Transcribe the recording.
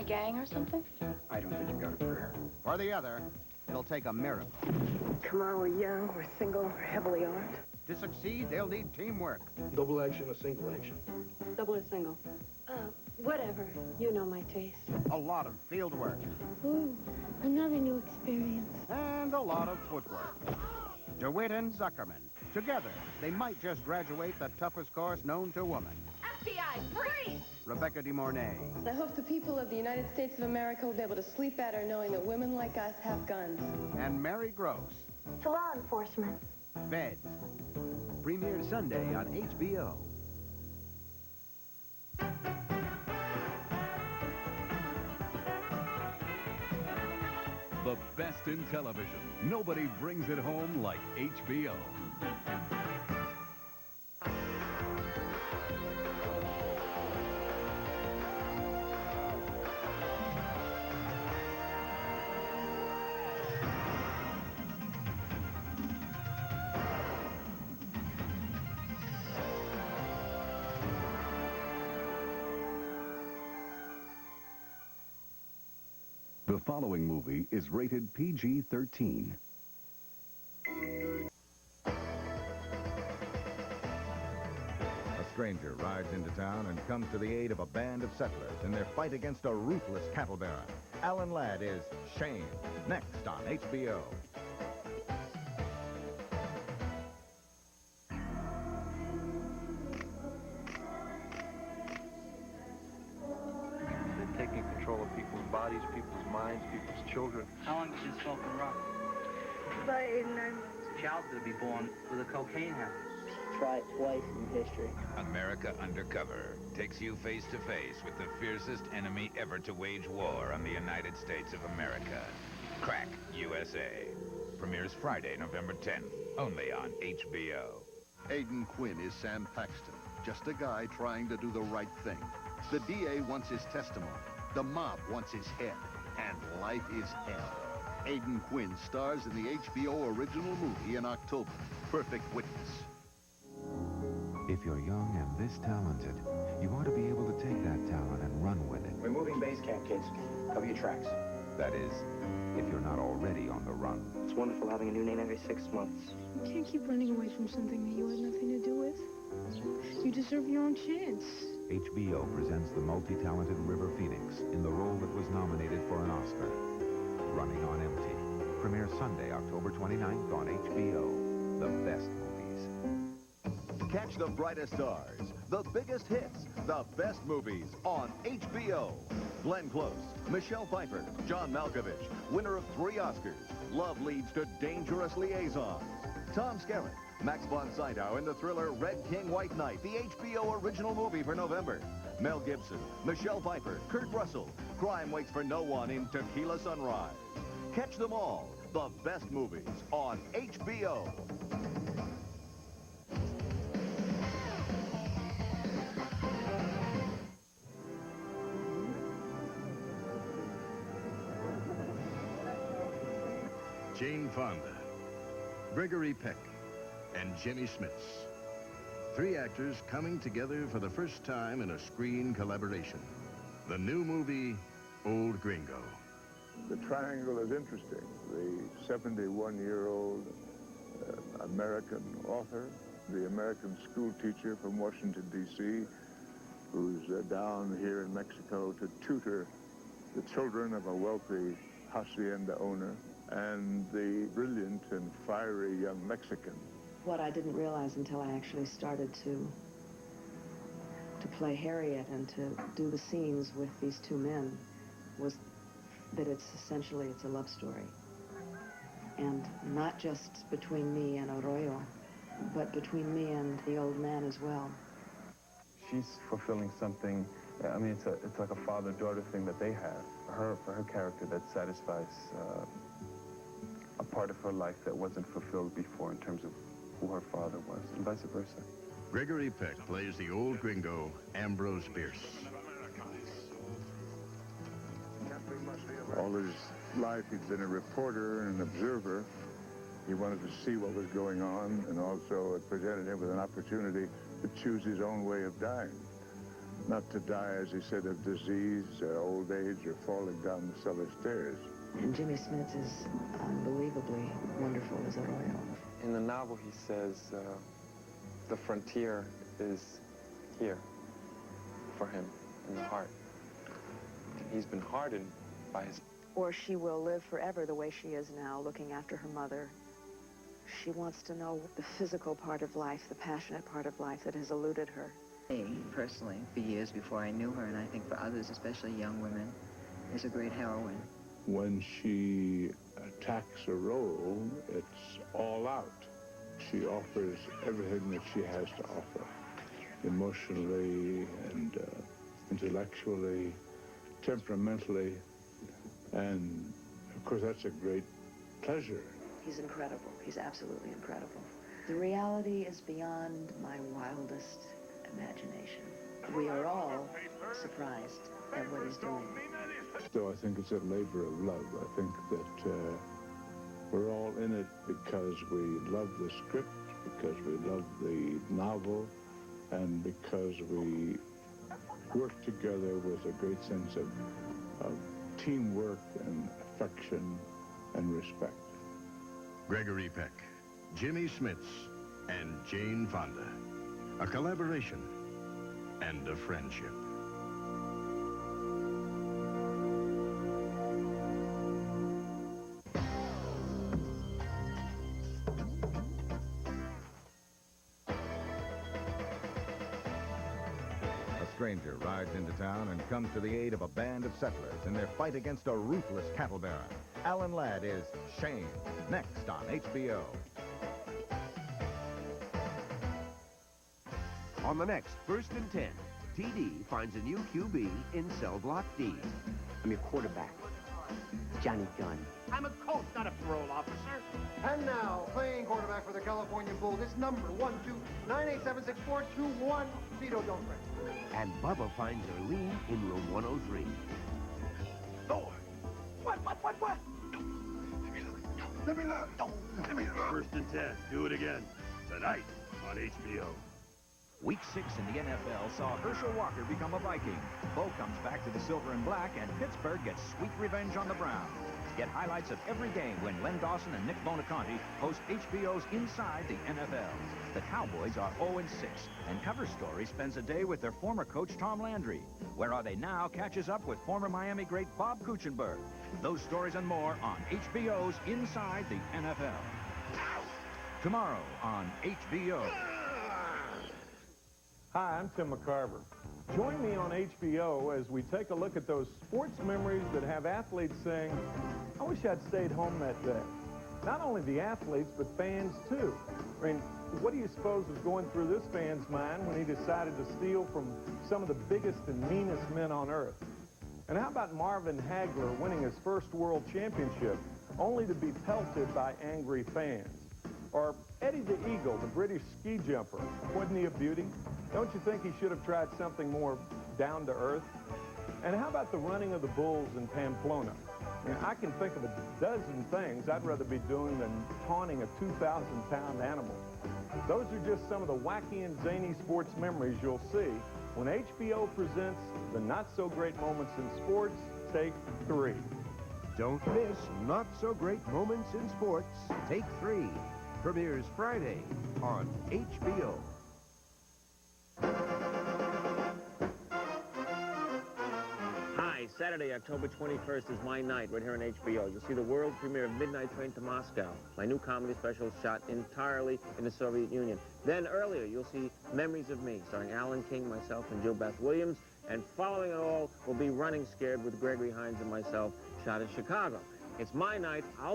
gang or something? I don't think you got a prayer. For the other, it'll take a miracle. Come on, we're young, we're single, we're heavily armed. To succeed, they'll need teamwork. Double action or single action? Double or single? Whatever. You know my taste. A lot of field work. Ooh, another new experience. And a lot of footwork. DeWitt and Zuckerman. Together, they might just graduate the toughest course known to woman. FBI, freeze! Rebecca De Mornay. I hope the people of the United States of America will be able to sleep better knowing that women like us have guns. And Mary Gross. To law enforcement. Feds. Premiered Sunday on HBO. The best in television. Nobody brings it home like HBO. The following movie is rated PG-13. A stranger rides into town and comes to the aid of a band of settlers in their fight against a ruthless cattle baron. Alan Ladd is Shane, next on HBO. Taking control of people's bodies, people's minds, people's children. How long did you smoke and rock? About 8 or 9 months. A child's gonna be born with a cocaine habit. Try it twice in history. America Undercover takes you face to face with the fiercest enemy ever to wage war on the United States of America. Crack USA. Premieres Friday, November 10th, only on HBO. Aidan Quinn is Sam Paxton, just a guy trying to do the right thing. The DA wants his testimony. The mob wants his head. And life is hell. Aidan Quinn stars in the HBO original movie in October, Perfect Witness. If you're young and this talented, you ought to be able to take that talent and run with it. We're moving base camp, kids. Cover your tracks. That is, if you're not already on the run. It's wonderful having a new name every 6 months. You can't keep running away from something that you had nothing to do with. You deserve your own chance. HBO presents the multi-talented River Phoenix in the role that was nominated for an Oscar. Running on Empty. Premieres Sunday, October 29th on HBO. The best movies. Catch the brightest stars, the biggest hits, the best movies on HBO. Glenn Close, Michelle Pfeiffer, John Malkovich, winner of 3 Oscars. Love leads to dangerous liaisons. Tom Skerritt, Max von Sydow in the thriller Red King, White Knight, the HBO original movie for November. Mel Gibson, Michelle Pfeiffer, Kurt Russell. Crime waits for no one in Tequila Sunrise. Catch them all, the best movies on HBO. Jane Fonda, Gregory Peck, and Jimmy Smits. 3 actors coming together for the first time in a screen collaboration. The new movie, Old Gringo. The triangle is interesting. The 71-year-old American author, the American school teacher from Washington, D.C., who's down here in Mexico to tutor the children of a wealthy hacienda owner, and the brilliant and fiery young Mexican. What I didn't realize until I actually started to play Harriet and to do the scenes with these 2 men was that it's a love story. And not just between me and Arroyo, but between me and the old man as well. She's fulfilling something, I mean, it's like a father-daughter thing that they have. For her character, that satisfies a part of her life that wasn't fulfilled before in terms of who her father was, and vice versa. Gregory Peck plays the old gringo, Ambrose Bierce. All his life, he'd been a reporter and an observer. He wanted to see what was going on, and also it presented him with an opportunity to choose his own way of dying. not to die, as he said, of disease, old age, or falling down the cellar stairs. And Jimmy Smits is unbelievably wonderful as Arroyo. In the novel, he says the frontier is here for him, in the heart. He's been hardened by his... Or she will live forever the way she is now, looking after her mother. She wants to know the physical part of life, the passionate part of life that has eluded her. Personally, for years before I knew her, and I think for others, especially young women, is a great heroine. When she attacks a role, it's all out. She offers everything that she has to offer, emotionally and intellectually, temperamentally, and of course that's a great pleasure. He's incredible. He's absolutely incredible. The reality is beyond my wildest imagination. We are all surprised at what he's doing. So I think it's a labor of love. I think that we're all in it because we love the script, because we love the novel, and because we work together with a great sense of teamwork and affection and respect. Gregory Peck, Jimmy Smits, and Jane Fonda. A collaboration and a friendship. A stranger rides into town and comes to the aid of a band of settlers in their fight against a ruthless cattle baron. Alan Ladd is Shane, next on HBO. On the next First and 10, TD finds a new QB in cell block D. I'm your quarterback, Johnny Gunn. I'm a coach, not a parole officer. And now, playing quarterback for the California Bulls, it's number 129866421. Vito, don't fret. And Bubba finds Erlene in room 103. Thor! What? Let me look. Let me look. First and 10. Do it again. Tonight on HBO. Week 6 in the NFL saw Herschel Walker become a Viking. Bo comes back to the silver and black, and Pittsburgh gets sweet revenge on the Browns. Get highlights of every game when Len Dawson and Nick Bonaconte host HBO's Inside the NFL. The Cowboys are 0-6, and Cover Story spends a day with their former coach Tom Landry. Where Are They Now catches up with former Miami great Bob Kuchenberg. Those stories and more on HBO's Inside the NFL. Tomorrow on HBO. Hi, I'm Tim McCarver. Join me on HBO as we take a look at those sports memories that have athletes saying, I wish I'd stayed home that day. Not only the athletes, but fans too. I mean, what do you suppose was going through this fan's mind when he decided to steal from some of the biggest and meanest men on earth? And how about Marvin Hagler winning his first world championship only to be pelted by angry fans? Or Eddie the Eagle, the British ski jumper, wasn't he a beauty? Don't you think he should have tried something more down to earth? And how about the running of the bulls in Pamplona? I mean, I can think of a dozen things I'd rather be doing than taunting a 2,000-pound animal. Those are just some of the wacky and zany sports memories you'll see when HBO presents the not-so-great moments in sports, Take 3. Don't miss Not-So-Great Moments in Sports, Take 3. Premieres Friday on HBO. Hi, Saturday, October 21st is my night right here on HBO. You'll see the world premiere of Midnight Train to Moscow, my new comedy special shot entirely in the Soviet Union. Then earlier, you'll see Memories of Me, starring Alan King, myself, and Jill Beth Williams. And following it all will be Running Scared with Gregory Hines and myself, shot in Chicago. It's my night. I'll